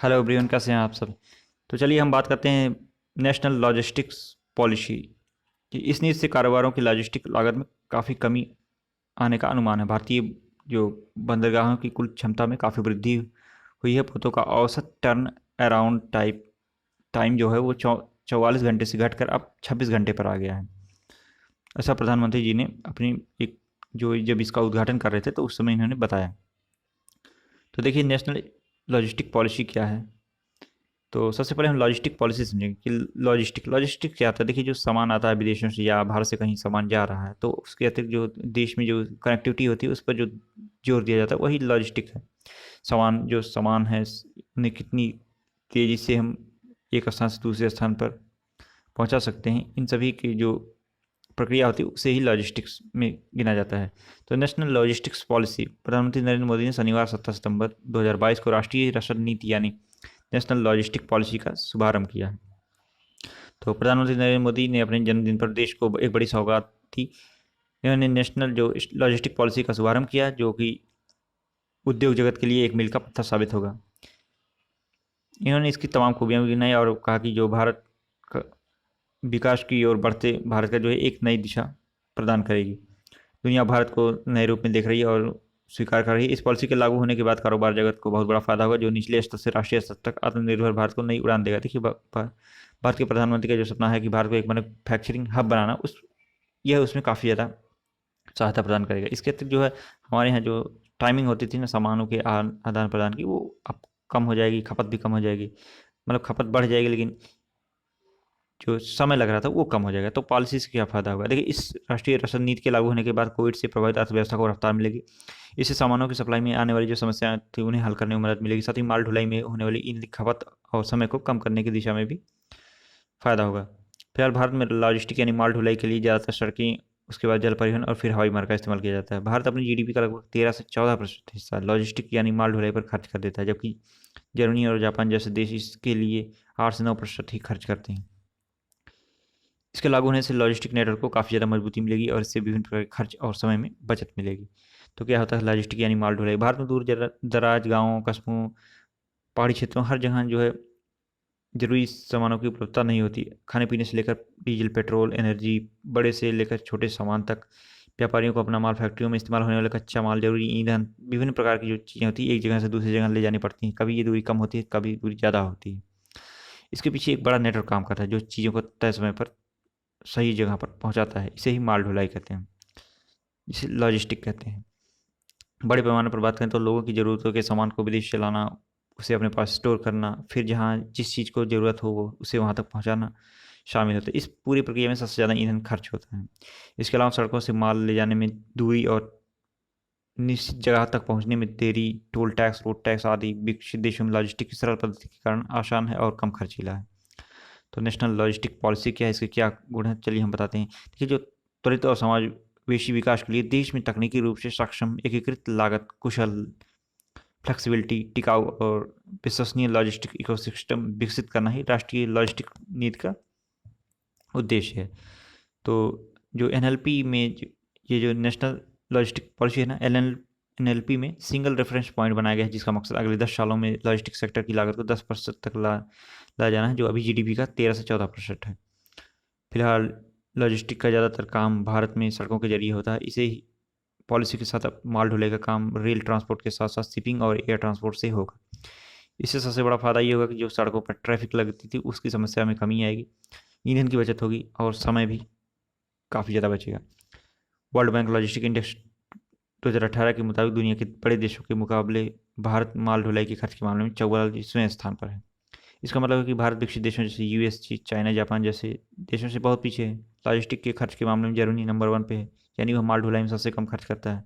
Hello everyone, कैसे हैं आप सब। तो चलिए हम बात करते हैं नेशनल लॉजिस्टिक्स पॉलिसी कि इस नीति से कारोबारों की लॉजिस्टिक लागत में काफ़ी कमी आने का अनुमान है। भारतीय जो बंदरगाहों की कुल क्षमता में काफ़ी वृद्धि हुई है। पोतों का औसत टर्न अराउंड टाइम जो है वो 44 घंटे से घटकर अब 26 घंटे पर आ गया है। ऐसा प्रधानमंत्री जी ने अपनी एक जो जब इसका उद्घाटन कर रहे थे तो उस समय इन्होंने बताया। तो देखिए नेशनल लॉजिस्टिक पॉलिसी क्या है। तो सबसे पहले हम लॉजिस्टिक पॉलिसी समझेंगे कि लॉजिस्टिक क्या आता है। देखिए जो सामान आता है विदेशों से या भारत से कहीं सामान जा रहा है तो उसके अतिरिक्त जो देश में जो कनेक्टिविटी होती है उस पर जो जोर दिया जाता है वही लॉजिस्टिक है। सामान है उन्हें कितनी तेज़ी से हम एक स्थान से दूसरे स्थान पर पहुंचा सकते हैं, इन सभी की जो प्रक्रिया होती है उसे ही लॉजिस्टिक्स में गिना जाता है। तो नेशनल लॉजिस्टिक्स पॉलिसी प्रधानमंत्री नरेंद्र मोदी ने शनिवार 17 सितंबर 2022 को राष्ट्रीय रसद नीति यानी नेशनल लॉजिस्टिक पॉलिसी का शुभारंभ किया है। तो प्रधानमंत्री नरेंद्र मोदी ने अपने जन्मदिन पर देश को एक बड़ी सौगात थी। इन्होंने नेशनल जो लॉजिस्टिक पॉलिसी का शुभारंभ किया जो कि उद्योग जगत के लिए एक मील का पत्थर साबित होगा। इन्होंने इसकी तमाम खूबियां भी गिनाई और कहा कि जो भारत का विकास की ओर बढ़ते भारत का जो है एक नई दिशा प्रदान करेगी। दुनिया भारत को नए रूप में देख रही है और स्वीकार कर रही है। इस पॉलिसी के लागू होने के बाद कारोबार जगत को बहुत बड़ा फायदा होगा जो निचले स्तर से राष्ट्रीय स्तर तक आत्मनिर्भर भारत को नई उड़ान देगा। देखिए भारत के प्रधानमंत्री का जो सपना है कि भारत को एक मैन्युफैक्चरिंग हब बनाना, उस यह उसमें काफ़ी ज़्यादा सहायता प्रदान करेगा। इसके अतिरिक्त जो है हमारे यहाँ जो टाइमिंग होती थी ना सामानों के आदान प्रदान की, वो अब कम हो जाएगी, खपत भी कम हो जाएगी। मतलब खपत बढ़ जाएगी लेकिन जो समय लग रहा था वो कम हो जाएगा। तो पॉलिसी से क्या फायदा होगा। देखिए इस राष्ट्रीय रसद नीति के लागू होने के बाद कोविड से प्रभावित अर्थव्यवस्था को रफ्तार मिलेगी। इससे सामानों की सप्लाई में आने वाली जो समस्याएं थी उन्हें हल करने में मदद मिलेगी। साथ ही माल ढुलाई में होने वाली ईंधन की खपत और समय को कम करने की दिशा में भी फायदा होगा। फिलहाल भारत में लॉजिस्टिक यानी माल ढुलाई के लिए ज़्यादातर सड़कें, उसके बाद जल परिवहन और फिर हवाई मार्ग का इस्तेमाल किया जाता है। भारत अपनी जीडीपी का लगभग 13 से 14% हिस्सा लॉजिस्टिक यानी माल ढुलाई पर खर्च कर देता है, जबकि जर्मनी और जापान जैसे देश इसके लिए 8 से 9% ही खर्च करते हैं। इसके लागू होने से लॉजिस्टिक नेटवर्क को काफ़ी ज़्यादा मजबूती मिलेगी और इससे विभिन्न प्रकार के खर्च और समय में बचत मिलेगी। तो क्या होता है लॉजिस्टिक यानी माल ढुलाई। भारत में दूर दराज गाँवों, कस्बों, पहाड़ी क्षेत्रों हर जगह जो है ज़रूरी सामानों की उपलब्धता नहीं होती। खाने पीने से लेकर डीजल, पेट्रोल, एनर्जी, बड़े से लेकर छोटे सामान तक व्यापारियों को अपना माल फैक्ट्रियों में इस्तेमाल होने वाला कच्चा माल, जरूरी ईंधन, विभिन्न प्रकार की जो चीज़ें होती हैं एक जगह से दूसरी जगह ले जानी पड़ती हैं। कभी ये दूरी कम होती है, कभी दूरी ज़्यादा होती है। इसके पीछे एक बड़ा नेटवर्क काम करता है जो चीज़ों को तय समय पर सही जगह पर पहुंचाता है। इसे ही माल ढुलाई कहते हैं, इसे लॉजिस्टिक कहते हैं। बड़े पैमाने पर बात करें तो लोगों की ज़रूरतों के सामान को विदेश से लाना, उसे अपने पास स्टोर करना, फिर जहाँ जिस चीज़ को ज़रूरत हो वो उसे वहाँ तक पहुँचाना शामिल होता है। इस पूरी प्रक्रिया में सबसे ज़्यादा ईंधन खर्च होता है। इसके अलावा सड़कों से माल ले जाने में दूरी और निश्चित जगह तक पहुँचने में देरी, टोल टैक्स, रोड टैक्स आदि विकसित देशों में लॉजिस्टिक की सरल पद्धति के कारण आसान है और कम खर्चीला है। तो नेशनल लॉजिस्टिक पॉलिसी क्या है, इसके क्या गुण हैं, चलिए हम बताते हैं। देखिए जो त्वरित और समावेशी विकास के लिए देश में तकनीकी रूप से सक्षम, एकीकृत, लागत कुशल, फ्लेक्सिबिलिटी, टिकाऊ और विश्वसनीय लॉजिस्टिक इकोसिस्टम विकसित करना ही राष्ट्रीय लॉजिस्टिक नीति का उद्देश्य है। तो जो एनएलपी में ये जो नेशनल लॉजिस्टिक पॉलिसी है ना, एनएलपी में सिंगल रेफरेंस पॉइंट बनाया गया है जिसका मकसद अगले 10 सालों में लॉजिस्टिक सेक्टर की लागत को 10% तक लाया जाना है, जो अभी जीडीपी का 13 से 14% है। फिलहाल लॉजिस्टिक का ज़्यादातर काम भारत में सड़कों के जरिए होता है। इसे ही पॉलिसी के साथ अब माल ढुलाई का काम रेल ट्रांसपोर्ट के साथ साथ शिपिंग और एयर ट्रांसपोर्ट से होगा। इससे सबसे बड़ा फायदा ये होगा कि जो सड़कों पर ट्रैफिक लगती थी उसकी समस्या में कमी आएगी, ईंधन की बचत होगी और समय भी काफ़ी ज़्यादा बचेगा। वर्ल्ड बैंक लॉजिस्टिक इंडेक्स 2018 के मुताबिक दुनिया के बड़े देशों के मुकाबले भारत माल ढुलाई के खर्च के मामले में 44वें स्थान पर है। इसका मतलब है कि भारत विकसित देशों जैसे यूएस, चाइना, जापान जैसे देशों से बहुत पीछे है। लॉजिस्टिक के खर्च के मामले में जर्मनी नंबर 1 पे है, यानी वह माल ढुलाई में सबसे कम खर्च करता है।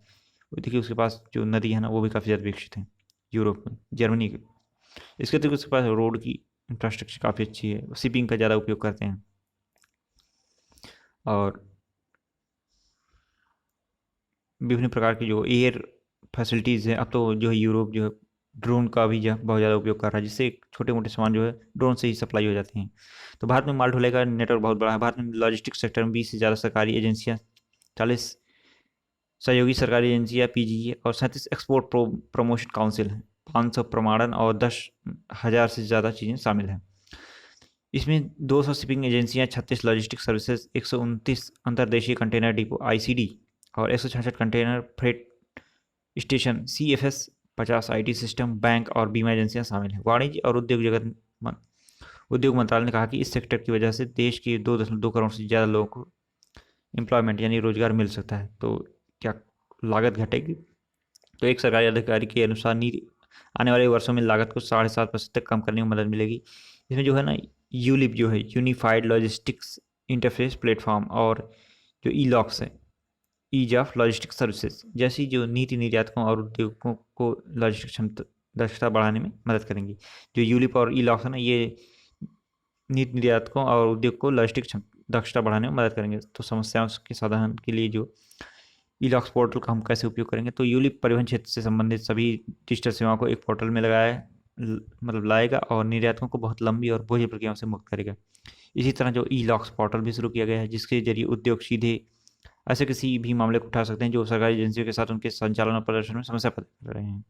वो देखिए उसके पास जो नदी है ना वो भी काफ़ी ज़्यादा विकसित है यूरोप में, जर्मनी के। इसके अतिरिक्त उसके पास रोड की इंफ्रास्ट्रक्चर काफ़ी अच्छी है, शिपिंग का ज़्यादा उपयोग करते हैं। और विभिन्न प्रकार की जो एयर फैसिलिटीज़ है, अब तो जो है यूरोप जो है ड्रोन का भी बहुत ज़्यादा उपयोग कर रहा है, जिससे छोटे मोटे सामान जो है ड्रोन से ही सप्लाई हो जाती हैं। तो भारत में माल ढुलाई का नेटवर्क बहुत बड़ा है। भारत में लॉजिस्टिक सेक्टर में 20 से ज़्यादा सरकारी एजेंसियाँ, 40 सहयोगी सरकारी एजेंसियाँ, पीजीए और 37 एक्सपोर्ट प्रमोशन काउंसिल हैं। 500 प्रमाणन और 10,000 से ज़्यादा चीज़ें शामिल हैं। इसमें 200 शिपिंग एजेंसियां, 36 लॉजिस्टिक सर्विसेज, 129 अंतर्देशीय कंटेनर डिपो (ICD) और 166 container freight station (CFS), 50 IT system, bank और बीमा एजेंसियां शामिल हैं। वाणिज्य और उद्योग मंत्रालय ने कहा कि इस सेक्टर की वजह से देश के 2.2 करोड़ से ज़्यादा लोगों को एम्प्लॉयमेंट यानी रोजगार मिल सकता है। तो क्या लागत घटेगी? तो एक सरकारी अधिकारी के अनुसार आने वाले वर्षों में लागत को 7.5% तक कम करने में मदद मिलेगी। इसमें जो है ना, यूलिप जो है, यूनिफाइड लॉजिस्टिक्स इंटरफेस प्लेटफॉर्म, और जो ई-लॉक्स है, ईज ऑफ लॉजिस्टिक सर्विसेज, जैसी जो नीति निर्यातकों और उद्योगों को लॉजिस्टिक क्षमता दक्षता बढ़ाने में मदद करेंगी। जो यूलिप और ई-लॉक्स है ना, ये नीति निर्यातकों और उद्योग को लॉजिस्टिक दक्षता बढ़ाने में मदद करेंगे। तो समस्याओं के समाधान के लिए जो ई-लॉक्स पोर्टल का हम कैसे उपयोग करेंगे? तो यूलिप परिवहन क्षेत्र से संबंधित सभी डिजिटल सेवाओं को एक पोर्टल में लाएगा और निर्यातकों को बहुत लंबी और बोझिल प्रक्रियाओं से मुक्त करेगा। इसी तरह जो ई-लॉक्स पोर्टल भी शुरू किया गया है, जिसके जरिए उद्योग सीधे ऐसे किसी भी मामले को उठा सकते हैं जो सरकारी एजेंसियों के साथ उनके संचालन और प्रदर्शन में समस्या पैदा कर रहे हैं।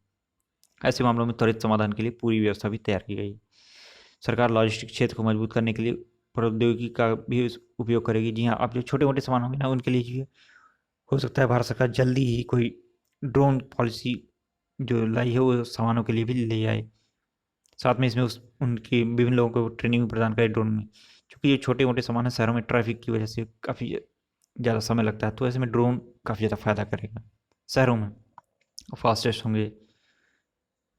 ऐसे मामलों में त्वरित समाधान के लिए पूरी व्यवस्था भी तैयार की गई है। सरकार लॉजिस्टिक क्षेत्र को मजबूत करने के लिए प्रौद्योगिकी का भी उपयोग करेगी। जी हाँ, आप जो छोटे मोटे सामान होंगे ना, उनके लिए भी हो सकता है भारत सरकार जल्दी ही कोई ड्रोन पॉलिसी जो लाई है वो सामानों के लिए भी ले आए। साथ में इसमें उनकी विभिन्न लोगों को ट्रेनिंग भी प्रदान करे ड्रोन में, क्योंकि ये छोटे मोटे सामान है, शहरों में ट्रैफिक की वजह से काफ़ी ज़्यादा समय लगता है। तो ऐसे में ड्रोन काफ़ी ज़्यादा फायदा करेगा शहरों में, फास्टेस्ट होंगे।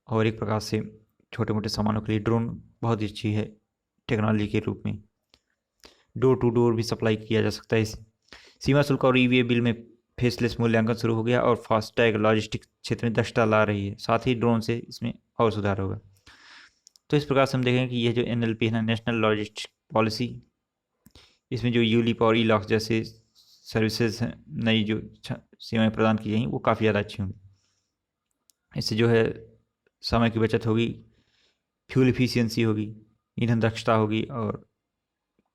और एक प्रकार से छोटे मोटे सामानों के लिए ड्रोन बहुत ही अच्छी है टेक्नोलॉजी के रूप में। डोर टू डोर भी सप्लाई किया जा सकता है इसे। सीमा शुल्क और EVA बिल में फेसलेस मूल्यांकन शुरू हो गया और फास्टैग लॉजिस्टिक क्षेत्र में दक्षता ला रही है। साथ ही ड्रोन से इसमें और सुधार होगा। तो इस प्रकार से हम देखेंगे कि यह जो NLP है ना, नेशनल लॉजिस्टिक पॉलिसी, इसमें जो यूलिप और ई-लॉक्स जैसे सर्विसेज हैं, नई जो सेवाएं प्रदान की गई वो काफ़ी ज़्यादा अच्छी होंगी। इससे जो है समय की बचत होगी, फ्यूल इफिशियंसी होगी, ईंधन दक्षता होगी और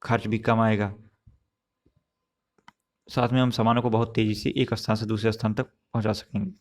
खर्च भी कम आएगा। साथ में हम सामानों को बहुत तेज़ी से एक स्थान से दूसरे स्थान तक पहुंचा सकेंगे।